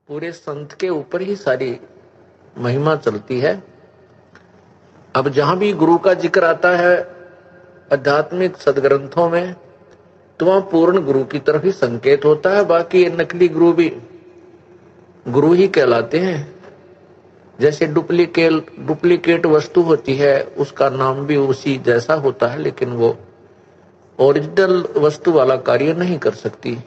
पूरे संत के ऊपर ही सारी महिमा चलती है। अब जहां भी गुरु का जिक्र आता है आध्यात्मिक सदग्रंथों में, तो वहां पूर्ण गुरु की तरफ ही संकेत होता है। बाकी ये नकली गुरु भी गुरु ही कहलाते हैं। जैसे डुप्लीकेट वस्तु होती है, उसका नाम भी उसी जैसा होता है, लेकिन वो ओरिजिनल वस्तु वाला कार्य नहीं कर सकती।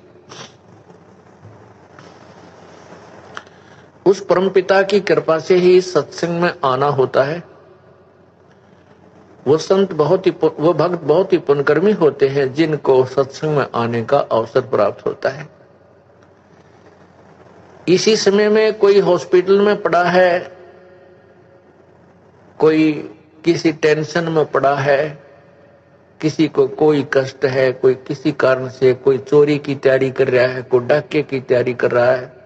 उस परमपिता की कृपा से ही सत्संग में आना होता है। वो भक्त बहुत ही पुण्यकर्मी होते हैं जिनको सत्संग में आने का अवसर प्राप्त होता है। इसी समय में कोई हॉस्पिटल में पड़ा है, कोई किसी टेंशन में पड़ा है, किसी को कोई कष्ट है, कोई किसी कारण से कोई चोरी की तैयारी कर रहा है, कोई डाके की तैयारी कर रहा है,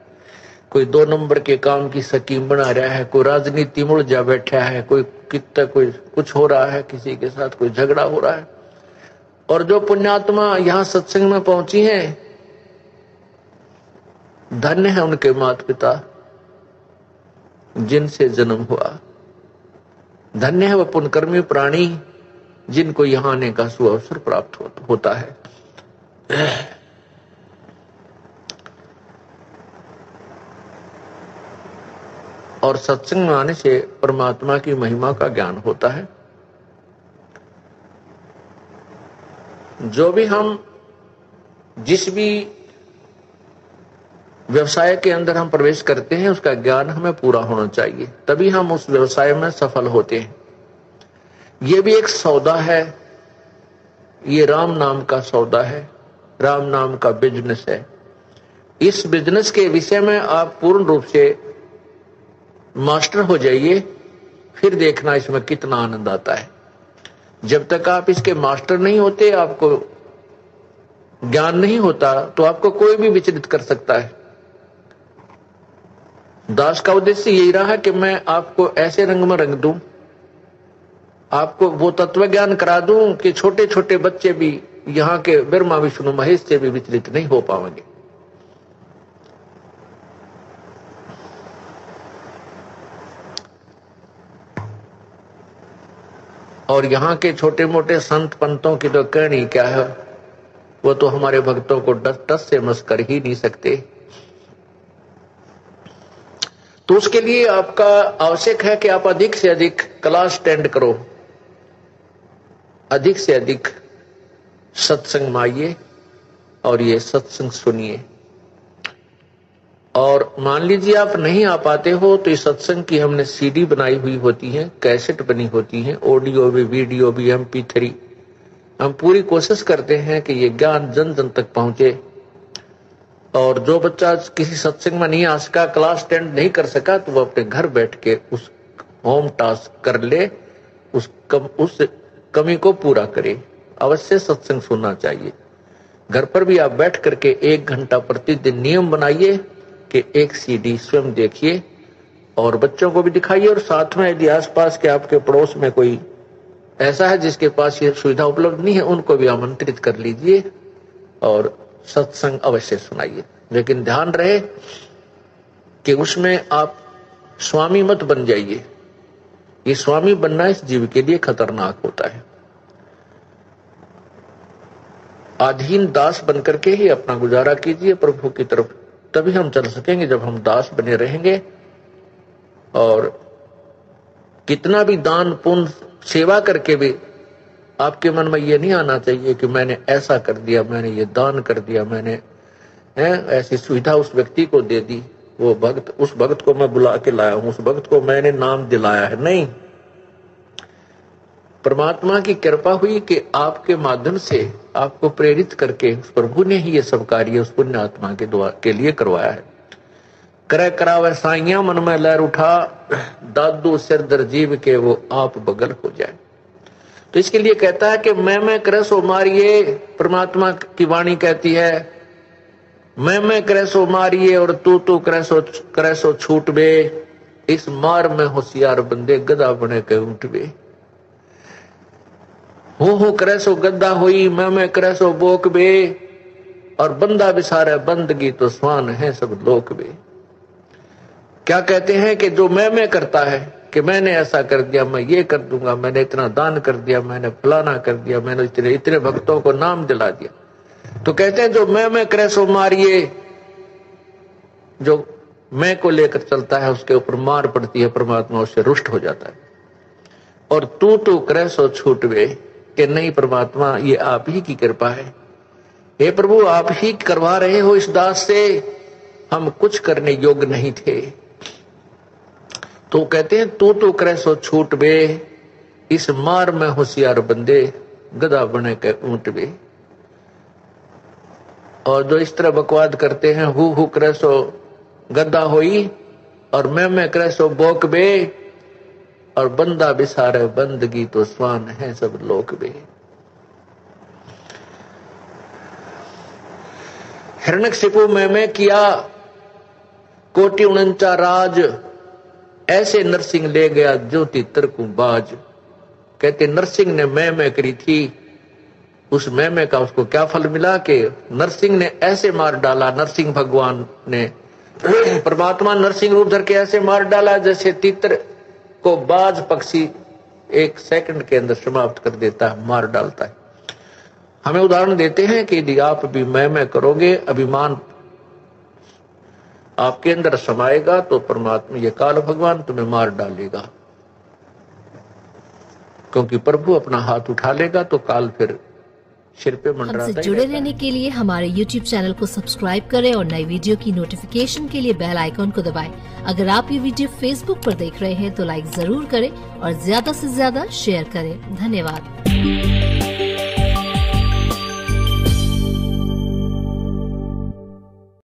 कोई 2 नंबर के काम की स्कीम बना रहा है, कोई राजनीति में उलझा बैठा है, कोई कुछ हो रहा है, किसी के साथ कोई झगड़ा हो रहा है। और जो पुण्यात्मा यहाँ सत्संग में पहुंची हैं, धन्य है उनके माता पिता जिनसे जन्म हुआ। धन्य है वह पुण्यकर्मी प्राणी जिनको यहाँ आने का सुअवसर प्राप्त होता है। और सत्संग में आने से परमात्मा की महिमा का ज्ञान होता है। जो भी हम जिस भी व्यवसाय के अंदर हम प्रवेश करते हैं, उसका ज्ञान हमें पूरा होना चाहिए, तभी हम उस व्यवसाय में सफल होते हैं। ये भी एक सौदा है, ये राम नाम का सौदा है, राम नाम का बिजनेस है। इस बिजनेस के विषय में आप पूर्ण रूप से मास्टर हो जाइए, फिर देखना इसमें कितना आनंद आता है। जब तक आप इसके मास्टर नहीं होते, आपको ज्ञान नहीं होता, तो आपको कोई भी विचलित कर सकता है। दास का उद्देश्य यही रहा कि मैं आपको ऐसे रंग में रंग दूं, आपको वो तत्व ज्ञान करा दूं कि छोटे छोटे बच्चे भी यहाँ के ब्रह्मा विष्णु महेश से भी विचलित नहीं हो पाएंगे। और यहाँ के छोटे मोटे संत पंतों की तो कहनी क्या है, वो तो हमारे भक्तों को टस से मस कर ही नहीं सकते। तो उसके लिए आपका आवश्यक है कि आप अधिक से अधिक क्लास अटेंड करो, अधिक से अधिक सत्संग में आइए और ये सत्संग सुनिए। और मान लीजिए आप नहीं आ पाते हो, तो इस सत्संग की हमने सीडी बनाई हुई होती है, कैसेट बनी होती है, ऑडियो भी, वीडियो भी, MP3। हम पूरी कोशिश करते हैं कि ये ज्ञान जन जन तक पहुंचे। और जो बच्चा किसी सत्संग में नहीं आ सका, क्लास अटेंड नहीं कर सका, तो वो अपने घर बैठ के उस होम टास्क कर ले, उस कमी को पूरा करे। अवश्य सत्संग सुनना चाहिए। घर पर भी आप बैठ करके 1 घंटा प्रतिदिन नियम बनाइए कि एक CD स्वयं देखिए और बच्चों को भी दिखाइए। और साथ में यदि आसपास के आपके पड़ोस में कोई ऐसा है जिसके पास ये सुविधा उपलब्ध नहीं है, उनको भी आमंत्रित कर लीजिए और सत्संग अवश्य सुनाइए। लेकिन ध्यान रहे कि उसमें आप स्वामी मत बन जाइए। ये स्वामी बनना इस जीव के लिए खतरनाक होता है। अधीन दास बनकर के ही अपना गुजारा कीजिए प्रभु की तरफ, तभी हम चल सकेंगे। जब हम दास बने रहेंगे, और कितना भी दान पुण्य सेवा करके भी आपके मन में ये नहीं आना चाहिए कि मैंने ऐसा कर दिया, मैंने ये दान कर दिया, मैंने ऐसी सुविधा उस व्यक्ति को दे दी, वो भक्त, उस भक्त को मैं बुला के लाया हूं, उस भक्त को मैंने नाम दिलाया है। नहीं, परमात्मा की कृपा हुई कि आपके माध्यम से आपको प्रेरित करके उस प्रभु ने ही ये सब कार्य उस पुण्य आत्मा के लिए करवाया है। करे करावे साइया मन में लहर उठा, दादू सिर दर जीव के वो आप बगल हो जाए। तो इसके लिए कहता है कि मैं करे सो मारिए। परमात्मा की वाणी कहती है मैं करे सो मारिए और तू करे सो छूट बे। इस मार में होशियार बंदे गधा बने के उठ बे। हो करे सो गद्दा होई, मैं करे सो बोक बे। और बंदा बिसारे बंदगी तो स्वान है सब लोक बे। क्या कहते हैं कि जो मैं करता है कि मैंने ऐसा कर दिया, मैं ये कर दूंगा, मैंने इतना दान कर दिया, मैंने फलाना कर दिया, मैंने इतने इतने भक्तों को नाम दिला दिया। तो कहते हैं जो मैं करे सो मारिए, जो मैं को लेकर चलता है उसके ऊपर मार पड़ती है, परमात्मा उससे रुष्ट हो जाता है। और तू करे सो छूटवे, कि नहीं परमात्मा ये आप ही की कृपा है, हे प्रभु आप ही करवा रहे हो इस दास से, हम कुछ करने योग्य नहीं थे। तो कहते हैं तू करे सो छूटवे, इस मार में होशियार बंदे, गधा बने के ऊंटवे। और जो इस तरह बकवाद करते हैं, हु करे सो गद्दा होई, और मैं करे सो बोक बे, और बंदा बिसारे बंदगी तो स्वान है सब लोक बे। हिरण्यकशिपु मैं किया कोटि 49 राज, ऐसे नरसिंह ले गया जो तीतर को बाज। कहते नरसिंह ने मैं करी थी, उस मैं का उसको क्या फल मिला कि नरसिंह ने ऐसे मार डाला, नरसिंह भगवान ने परमात्मा नरसिंह रूप धर के ऐसे मार डाला जैसे तीतर को बाज पक्षी 1 सेकंड के अंदर समाप्त कर देता है, मार डालता है। हमें उदाहरण देते हैं कि यदि आप भी मैं करोगे, अभिमान आपके अंदर समाएगा, तो परमात्मा ये काल भगवान तुम्हें मार डालेगा, क्योंकि प्रभु अपना हाथ उठा लेगा तो काल फिर सिर पे मंडराता। हमसे जुड़े रहने के लिए हमारे YouTube चैनल को सब्सक्राइब करें और नई वीडियो की नोटिफिकेशन के लिए बेल आइकॉन को दबाएं। अगर आप ये वीडियो Facebook पर देख रहे हैं तो लाइक जरूर करें और ज्यादा से ज्यादा शेयर करें। धन्यवाद।